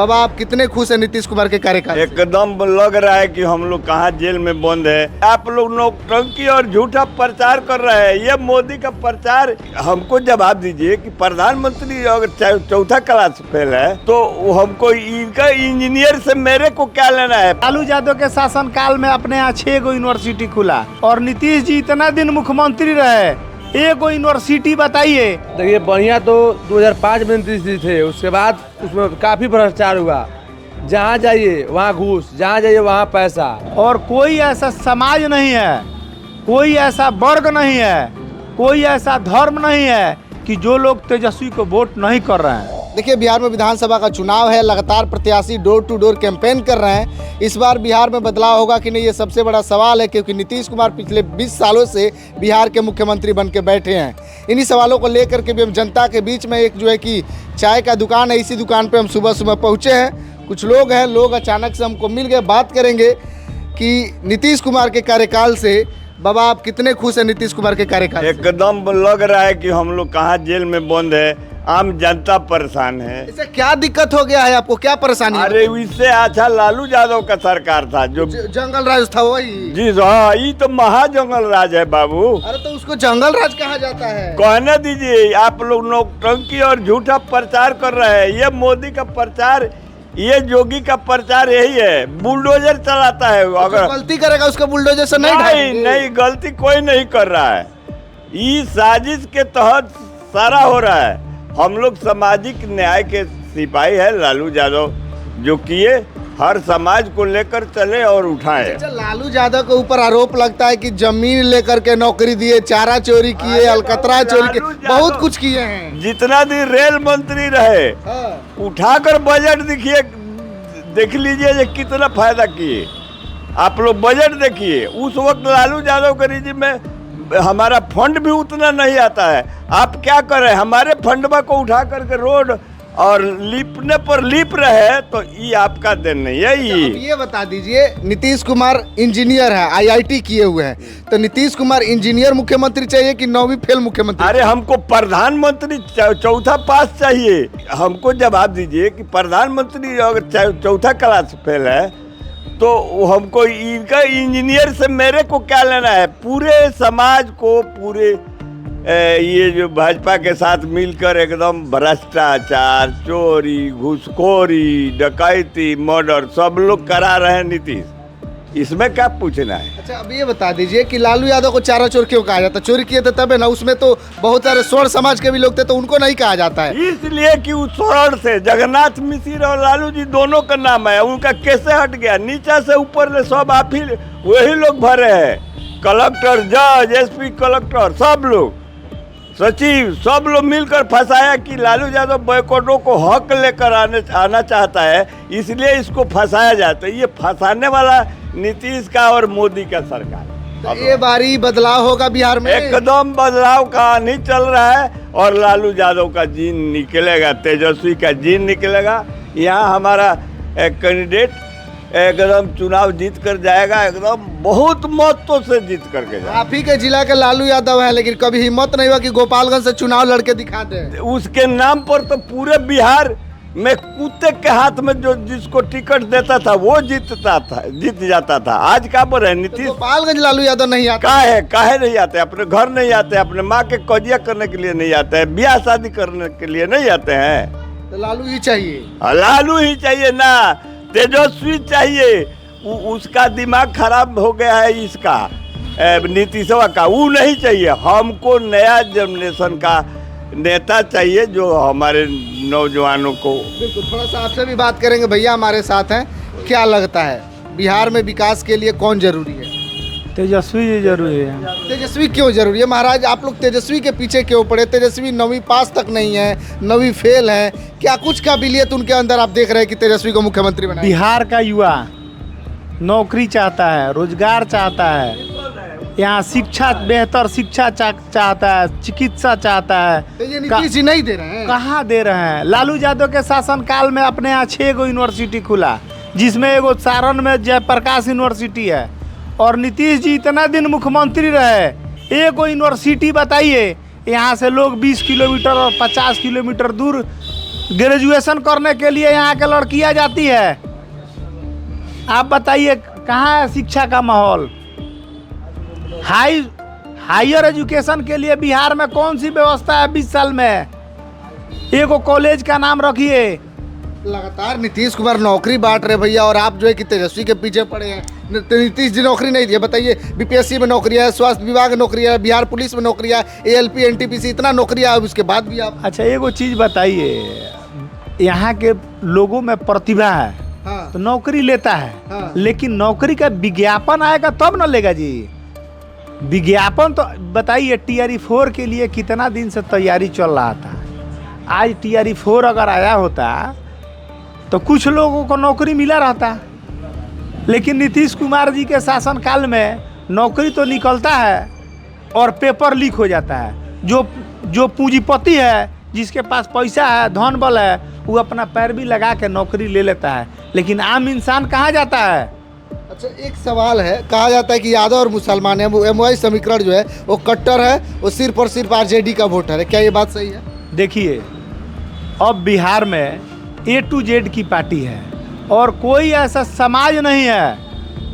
बाबा आप कितने खुश हैं नीतीश कुमार के कार्यकाल से? एकदम लग रहा है कि हम लोग कहाँ जेल में बंद है। आप लोग नौटंकी और झूठा प्रचार कर रहे हैं। ये मोदी का प्रचार, हमको जवाब दीजिए कि प्रधानमंत्री अगर चौथा क्लास फेल है तो हमको इनका इंजीनियर से मेरे को क्या लेना है। लालू यादव के शासन काल में अपने यहाँ 6 गो यूनिवर्सिटी खुला और नीतीश जी इतना दिन मुख्यमंत्री रहे, एक यूनिवर्सिटी बताइए। देखिए बढ़िया तो 2005 में नीतीश थे, उसके बाद उसमें काफ़ी भ्रष्टाचार हुआ। जहाँ जाइए वहाँ घूस, जहाँ जाइए वहाँ पैसा। और कोई ऐसा समाज नहीं है, कोई ऐसा वर्ग नहीं है, कोई ऐसा धर्म नहीं है कि जो लोग तेजस्वी को वोट नहीं कर रहे हैं। देखिए बिहार में विधानसभा का चुनाव है, लगातार प्रत्याशी डोर टू डोर कैंपेन कर रहे हैं। इस बार बिहार में बदलाव होगा कि नहीं, ये सबसे बड़ा सवाल है, क्योंकि नीतीश कुमार पिछले 20 सालों से बिहार के मुख्यमंत्री बन के बैठे हैं। इन्हीं सवालों को लेकर के भी हम जनता के बीच में एक जो है कि चाय का दुकान है, इसी दुकान पर हम सुबह सुबह पहुँचे हैं। कुछ लोग हैं, लोग अचानक से हमको मिल गए। बात करेंगे कि नीतीश कुमार के कार्यकाल से बाबा आप कितने खुश हैं नीतीश कुमार के कार्यकाल से? एकदम लग रहा है कि हम लोग कहाँ जेल में बंद है। आम जनता परेशान है। इससे क्या दिक्कत हो गया है आपको, क्या परेशानी है? अरे इससे अच्छा लालू यादव का सरकार था जो जंगल राज था वही। जी हाँ, ये तो महा जंगल राज है बाबू। अरे तो उसको जंगल राज कहा जाता है। कहने दीजिए, आप लोग नौटंकी और झूठा प्रचार कर रहे हैं। ये मोदी का प्रचार, ये जोगी का प्रचार यही है। बुलडोजर चलाता है। अगर गलती करेगा उसको बुलडोजर से नहीं, गलती कोई नहीं कर रहा है। ये साजिश के तहत सारा हो रहा है। हम लोग सामाजिक न्याय के सिपाही है। लालू यादव जो किए, हर समाज को लेकर चले और उठाए। अच्छा, लालू यादव के ऊपर आरोप लगता है कि जमीन लेकर के नौकरी दिए, चारा चोरी किए, अलकतरा चोरी किए, बहुत कुछ किए हैं। जितना दिन रेल मंत्री रहे, उठाकर बजट देखिए, देख लीजिए ये कितना फायदा किए। आप लोग बजट देखिए, उस वक्त लालू यादव के रिजिम में हमारा फंड भी उतना नहीं आता है। आप क्या करें, हमारे फंडवा को उठा करके रोड और लिपने पर लिप रहे, तो ये आपका देन नहीं है। ये बता दीजिए, नीतीश कुमार इंजीनियर है, IIT किए हुए हैं, तो नीतीश कुमार इंजीनियर मुख्यमंत्री चाहिए कि 9वीं फेल मुख्यमंत्री? अरे हमको प्रधानमंत्री चौथा पास चाहिए। हमको जवाब दीजिए कि प्रधानमंत्री अगर चौथा क्लास फेल है तो हमको इनका इंजीनियर से मेरे को क्या लेना है। पूरे समाज को, पूरे ये जो भाजपा के साथ मिलकर एकदम भ्रष्टाचार, चोरी, घूसखोरी, डकैती, मर्डर सब लोग करा रहे हैं नीतीश। इसमें क्या पूछना है? अच्छा अब ये बता दीजिए कि लालू यादव को चारा चोर क्यों कहा जाता है? चोरी किए थे तब है ना, उसमें तो बहुत सारे स्वर्ण समाज के भी लोग थे, तो उनको नहीं कहा जाता है। इसलिए कि उस स्वर्ण से जगन्नाथ मिश्र और लालू जी दोनों का नाम है। उनका कैसे हट गया? नीचे से ऊपर ले सब आप ही वही लोग भरे हैं। कलेक्टर, जज, SP, कलेक्टर, सब लोग, सचिव, सब लोग मिलकर फंसाया कि लालू यादव बैकवर्डों को हक लेकर आना चाहता है, इसलिए इसको फंसाया जाता है। ये फंसाने वाला नीतीश का और मोदी का सरकार। तो ये बारी बदलाव होगा बिहार में? एकदम बदलाव का नहीं चल रहा है और लालू यादव का जीन निकलेगा, तेजस्वी का जीन निकलेगा। यहाँ हमारा कैंडिडेट एकदम चुनाव जीत कर जाएगा, एकदम बहुत मतों से जीत करके जाएगा। आप ही के जिला के लालू यादव है, लेकिन कभी हिम्मत नहीं हुआ कि गोपालगंज से चुनाव लड़के दिखा दे। उसके नाम पर तो पूरे बिहार में कुत्ते के हाथ में जो जिसको टिकट देता था वो जीत जाता था। आज क्या बोल रहे हैं नीतीश? गोपालगंज लालू यादव नहीं आता? काहे नहीं आते? अपने घर नहीं आते, अपने माँ के कजिया करने के लिए नहीं आते हैं, ब्याह शादी करने के लिए नहीं आते हैं। तो लालू ही चाहिए? लालू ही चाहिए ना, तेजस्वी चाहिए। उसका दिमाग खराब हो गया है, इसका नीतीशवा का, वो नहीं चाहिए। हमको नया जनरेशन का नेता चाहिए जो हमारे नौजवानों को। बिल्कुल, थोड़ा सा आपसे भी बात करेंगे। भैया हमारे साथ हैं, क्या लगता है बिहार में विकास के लिए कौन जरूरी है? तेजस्वी जी जरूरी है। तेजस्वी क्यों जरूरी है महाराज? आप लोग तेजस्वी के पीछे क्यों पड़े? तेजस्वी 9वीं पास तक नहीं है, 9वीं फेल है। क्या कुछ काबिलियत उनके अंदर आप देख रहे हैं कि तेजस्वी को मुख्यमंत्री बनाए? बिहार का युवा नौकरी चाहता है, रोजगार चाहता है, यहाँ शिक्षा, बेहतर शिक्षा चाहता है, चिकित्सा चाहता है। तो ये नीतीश जी नहीं दे रहे हैं? कहाँ दे रहे हैं? लालू यादव के शासन काल में अपने यहाँ 6 गो यूनिवर्सिटी खुला, जिसमें एगो सारण में जयप्रकाश यूनिवर्सिटी है। और नीतीश जी इतना दिन मुख्यमंत्री रहे, एक यूनिवर्सिटी बताइए। यहाँ से लोग 20 किलोमीटर और 50 किलोमीटर दूर ग्रेजुएशन करने के लिए यहाँ के लड़कियाँ जाती है। आप बताइए कहाँ है शिक्षा का माहौल? हायर एजुकेशन के लिए बिहार में कौन सी व्यवस्था है 20 साल में? एगो कॉलेज का नाम रखिए। लगातार नीतीश कुमार नौकरी बांट रहे भैया, और आप जो है कि तेजस्वी के पीछे पड़े हैं। नीतीश जी नौकरी नहीं दिए, बताइए। बीपीएससी में नौकरी है, स्वास्थ्य विभाग में नौकरी है, बिहार पुलिस में नौकरी है, एएलपी एनटीपीसी, इतना नौकरियां है, उसके बाद भी आप। अच्छा एगो चीज़ बताइए, यहाँ के लोगों में प्रतिभा है हाँ। तो नौकरी लेता है हाँ। लेकिन नौकरी का विज्ञापन आएगा तब ना लेगा जी। विज्ञापन तो बताइए, TRE 4 के लिए कितना दिन से तैयारी चल रहा था। आज TRE 4 अगर आया होता तो कुछ लोगों को नौकरी मिला रहता, लेकिन नीतीश कुमार जी के शासनकाल में नौकरी तो निकलता है और पेपर लीक हो जाता है। जो पूंजीपति है, जिसके पास पैसा है, धन बल है, वो अपना पैर भी लगा के नौकरी ले लेता है, लेकिन आम इंसान कहाँ जाता है? अच्छा एक सवाल है, कहा जाता है कि यादव और मुसलमान है, वो MY समीकरण जो है वो कट्टर है, वो सिर्फ और सिर्फ RJD का वोटर है, क्या ये बात सही है? देखिए, अब बिहार में A to Z की पार्टी है और कोई ऐसा समाज नहीं है,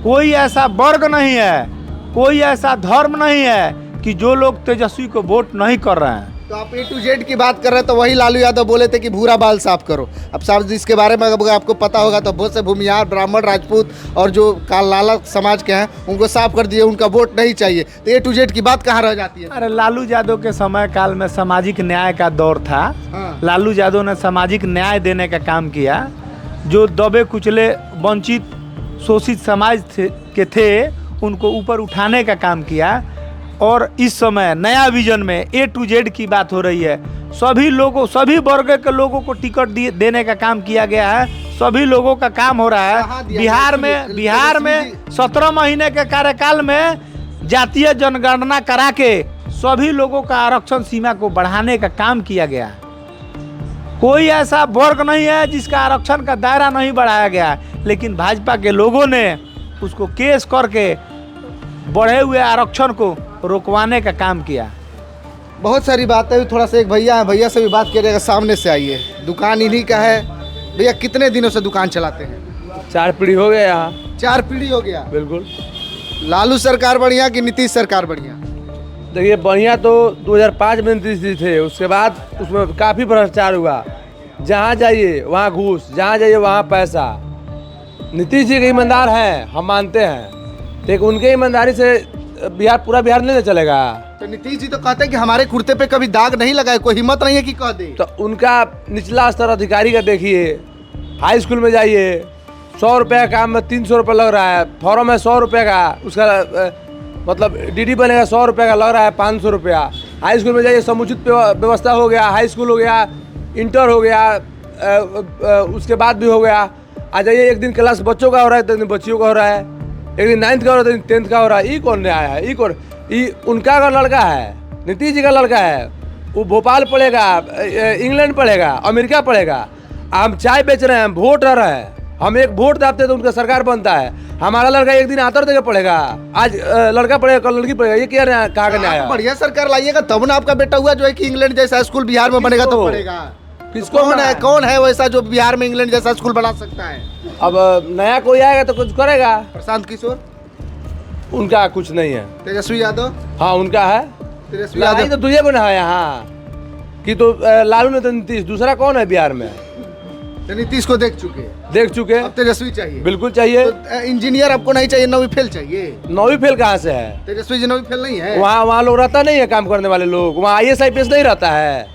कोई ऐसा वर्ग नहीं है, कोई ऐसा धर्म नहीं है कि जो लोग तेजस्वी को वोट नहीं कर रहे हैं। तो आप A to Z की बात कर रहे हैं, तो वही लालू यादव बोले थे कि भूरा बाल साफ करो। अब साहब इसके बारे में अगर आपको पता होगा तो बहुत से भूमिहार, ब्राह्मण, राजपूत और जो लाला समाज के हैं उनको साफ कर दिए, उनका वोट नहीं चाहिए। तो A to Z की बात कहाँ रह जाती है? अरे लालू यादव के समय काल में सामाजिक न्याय का दौर था। हाँ। लालू यादव ने सामाजिक न्याय देने का काम किया। जो दबे कुचले, वंचित, शोषित समाज के थे, उनको ऊपर उठाने का काम किया। और इस समय नया विजन में A to Z की बात हो रही है। सभी लोगों, सभी वर्ग के लोगों को टिकट देने का काम किया गया है। सभी लोगों का काम हो रहा कहाँ है। दिया? बिहार में 17 महीने के कार्यकाल में जातीय जनगणना करा के सभी लोगों का आरक्षण सीमा को बढ़ाने का काम किया गया। कोई ऐसा वर्ग नहीं है जिसका आरक्षण का दायरा नहीं बढ़ाया गया, लेकिन भाजपा के लोगों ने उसको केस करके बढ़े हुए आरक्षण को रोकवाने का काम किया। बहुत सारी बातें हुई। थोड़ा सा एक भैया है, भैया से भी बात करिएगा, सामने से आइए। दुकान इन्हीं का है। भैया कितने दिनों से दुकान चलाते हैं? 4 पीढ़ी हो गया यहाँ। 4 पीढ़ी हो गया। बिल्कुल। लालू सरकार बढ़िया कि नीतीश सरकार बढ़िया? देखिए, बढ़िया तो 2005 में नीतीश जी थे, उसके बाद उसमें काफ़ी भ्रष्टाचार हुआ। जहाँ जाइए वहाँ घूस, जहाँ जाइए वहाँ पैसा। नीतीश जी के ईमानदार हैं, हम मानते हैं, लेकिन उनके ईमानदारी से पूरा बिहार नहीं चलेगा। तो नीतीश जी तो कहते हैं कि हमारे कुर्ते पे कभी दाग नहीं लगाए, कोई हिम्मत नहीं है कि कह दे। तो उनका निचला स्तर अधिकारी का देखिए। हाई स्कूल में जाइए, 100 रुपये का काम में 300 रुपये लग रहा है। फॉर्म है 100 रुपये का, उसका मतलब DD बनेगा 100 रुपये का, लग रहा है 500 रुपया। हाई स्कूल में जाइए, समुचित व्यवस्था हो गया, हाई स्कूल हो गया, इंटर हो गया, उसके बाद भी हो गया। आ जाइए, एक दिन क्लास बच्चों का हो रहा है, एक दिन बच्चियों का हो रहा है, एक दिन 9th का हो रहा है, 10th का हो रहा है। ये कौन आया है? ये उनका अगर लड़का है, नीतीश जी का लड़का है, वो भोपाल पढ़ेगा, इंग्लैंड पढ़ेगा, अमेरिका पढ़ेगा। हम चाय बेच रहे हैं, वोट रह रहे हैं, हम एक वोट दाबते तो उनका सरकार बनता है। हमारा लड़का एक दिन आतर देकर पढ़ेगा, आज लड़का पढ़ेगा, कल लड़की पढ़ेगा। ये क्या कहा करने आया? बढ़िया सरकार लाइएगा तब ना आपका बेटा हुआ जो है कि इंग्लैंड जैसा स्कूल बिहार में बनेगा तो पढ़ेगा। किसको? कौन है वैसा जो बिहार में इंग्लैंड जैसा स्कूल बना सकता है? अब नया कोई आएगा तो कुछ करेगा। प्रशांत किशोर? उनका कुछ नहीं है। तेजस्वी यादव? हाँ, उनका है। तेजस्वी लड़ाई यादव तो तुझे बना है यहाँ कि तो लालू ने तो नीतीश, दूसरा कौन है बिहार में? तो नीतीश को देख चुके, अब तेजस्वी चाहिए। बिल्कुल चाहिए। तो इंजीनियर आपको नहीं चाहिए, 9वीं फेल चाहिए? 9वीं फेल कहाँ से है? तेजस्वी जी 9वीं फेल नहीं है। वहाँ लोग रहता नहीं है, काम करने वाले लोग वहाँ IAS IPS नहीं रहता है।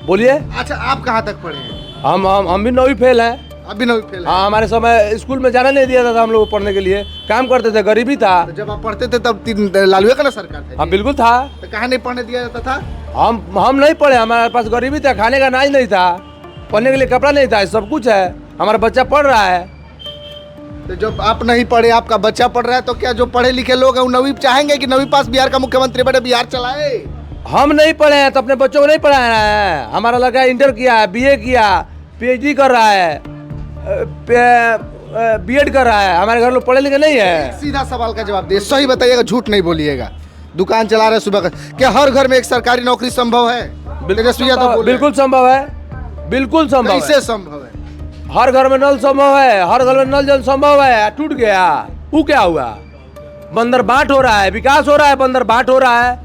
बोलिए। अच्छा आप कहाँ तक पढ़े हैं? हम भी 9वीं फेल हैं। अभी 9वीं फेल है? हाँ, हमारे समय स्कूल में जाना नहीं दिया था हम लोग पढ़ने के लिए, काम करते थे, गरीबी था। तो जब आप पढ़ते थे तब लालू का ना सरकार था? हाँ बिल्कुल था। तो कहाँ नहीं पढ़ने दिया जाता था? हम नहीं पढ़े, हमारे पास गरीबी था, खाने का अनाज नहीं था, पढ़ने के लिए कपड़ा नहीं था, सब कुछ है। हमारा बच्चा पढ़ रहा है। तो जब आप नहीं पढ़े, आपका बच्चा पढ़ रहा है, तो क्या जो पढ़े लिखे लोग हैं वो 9वीं चाहेंगे कि 9वीं पास बिहार का मुख्यमंत्री बने, बिहार चलाए? हम नहीं पढ़े हैं तो अपने बच्चों को नहीं पढ़ाया है। हमारा लड़का इंटर किया है, BA किया, PhD कर रहा है, B.Ed कर रहा है। हमारे घर लोग पढ़े लिखे नहीं है। सीधा सवाल का जवाब दिए, सही बताइएगा, झूठ नहीं बोलिएगा। दुकान चला रहे सुबह का, क्या हर घर में एक सरकारी नौकरी संभव है? तेजस्वी यादव बोले। बिल्कुल संभव है, बिल्कुल संभव कैसे है। संभव है? हर घर में नल संभव है, हर घर में नल जल संभव है। टूट गया, वो क्या हुआ? बंदर बाट हो रहा है, विकास हो रहा है, बंदर बाट हो रहा है।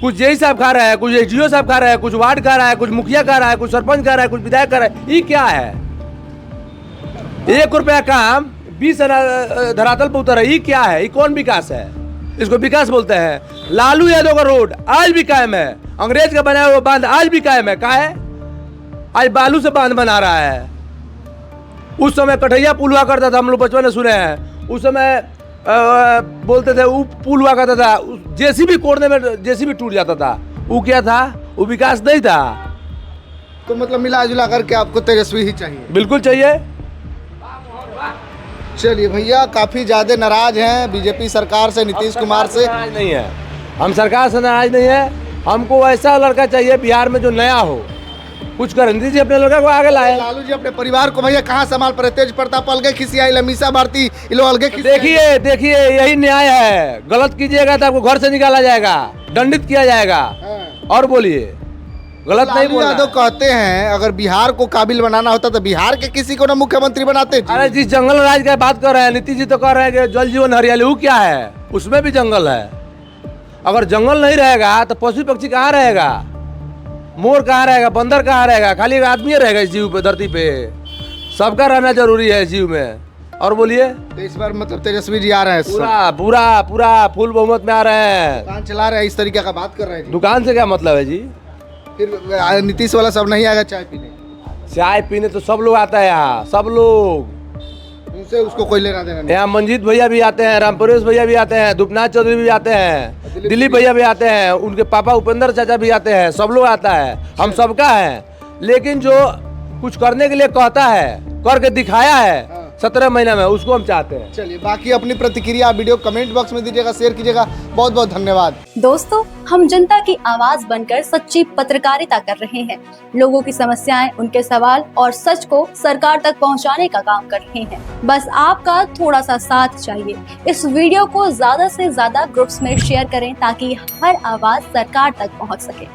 कुछ जेई साहब खा रहा है, कुछ एसडीओ साहब खा रहा है, कुछ वार्ड खा रहा है, कुछ मुखिया खा रहा है, कुछ सरपंच खा रहा है, कुछ विधायक खा रहा है। ये क्या है? 1 रुपया काम 20 धरातल पर उतर है। ये क्या है? ये कौन विकास है? इसको विकास बोलते हैं। लालू यादव का रोड आज भी कायम है, अंग्रेज का बनाया हुआ बांध आज भी कायम है। क्या है? आज बालू से बांध बना रहा है। उस समय कठैया पुल हुआ करता था, हम लोग बचपन में सुने हैं। उस समय बोलते थे वो पुल हुआ करता था, जेसीबी कोड़ने में जेसीबी टूट जाता था। वो क्या था? वो विकास नहीं था। तो मतलब मिला जुला करके आपको तेजस्वी ही चाहिए। बिल्कुल चाहिए। चलिए भैया, काफी ज्यादा नाराज हैं बीजेपी सरकार से, नीतीश कुमार से। नाराज नहीं है, हम सरकार से नाराज नहीं है। हमको ऐसा लड़का चाहिए बिहार में जो नया हो, कुछ कर दीजिए, अपने लड़का को आगे लाए। लालू जी अपने परिवार को भैया कहाँ संभाल पर? तेज प्रताप अलगे खिसियाई, लमीसा भारती ये लोग अलगे खिसियाई। देखिए यही न्याय है। गलत कीजिएगा तो आपको घर से निकाला जाएगा, दंडित किया जाएगा। और बोलिए, गलत नहीं लालू बोलना यादव है। कहते हैं अगर बिहार को काबिल बनाना होता तो बिहार के किसी को ना मुख्यमंत्री बनाते। अरे जिस जंगल राज की बात कर रहे हैं, नीतीश जी तो कह रहे हैं कि जल जीवन हरियाली, वो क्या है? उसमें भी जंगल है। अगर जंगल नहीं रहेगा तो पशु पक्षी कहाँ रहेगा? मोर कहाँ रहेगा? बंदर कहाँ रहेगा? खाली एक आदमी रहेगा इस जीव पे, धरती पे। सबका रहना जरूरी है इस जीव में। और बोलिए, तो इस बार मतलब तेजस्वी जी आ रहे हैं, पूरा पूरा पूरा फुल बहुमत में आ रहे हैं। दुकान चला रहे हैं, इस तरीके का बात कर रहे हैं जी। दुकान से क्या मतलब है जी? फिर नीतीश वाला सब नहीं आएगा चाय पीने? चाय पीने तो सब लोग आता है यहाँ, सब लोग। उनसे उसको कोई लेना देना नहीं। यहाँ मंजीत भैया भी आते हैं, रामपुरेश भैया भी आते हैं, दुपनाथ चौधरी भी आते हैं, दिलीप भैया भी आते हैं, उनके पापा उपेंद्र चाचा भी आते हैं। सब लोग आता है, हम सबका है। लेकिन जो कुछ करने के लिए कहता है, करके दिखाया है 17 महीना में, उसको हम चाहते हैं। चलिए, बाकी अपनी प्रतिक्रिया वीडियो कमेंट बॉक्स में दीजिएगा, शेयर कीजिएगा। बहुत बहुत धन्यवाद। दोस्तों, हम जनता की आवाज बनकर सच्ची पत्रकारिता कर रहे हैं। लोगों की समस्याएं, उनके सवाल और सच को सरकार तक पहुंचाने का काम कर रहे हैं। बस आपका थोड़ा सा साथ चाहिए। इस वीडियो को ज्यादा से ज्यादा ग्रुप्स में शेयर करें ताकि हर आवाज सरकार तक पहुंच सके।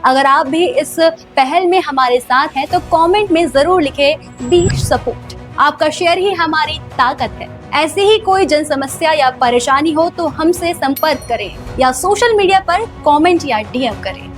अगर आप भी इस पहल में हमारे साथ हैं तो कमेंट में जरूर लिखें बी सपोर्ट। आपका शेयर ही हमारी ताकत है। ऐसी ही कोई जन समस्या या परेशानी हो तो हमसे संपर्क करें या सोशल मीडिया पर कमेंट या डीएम करें।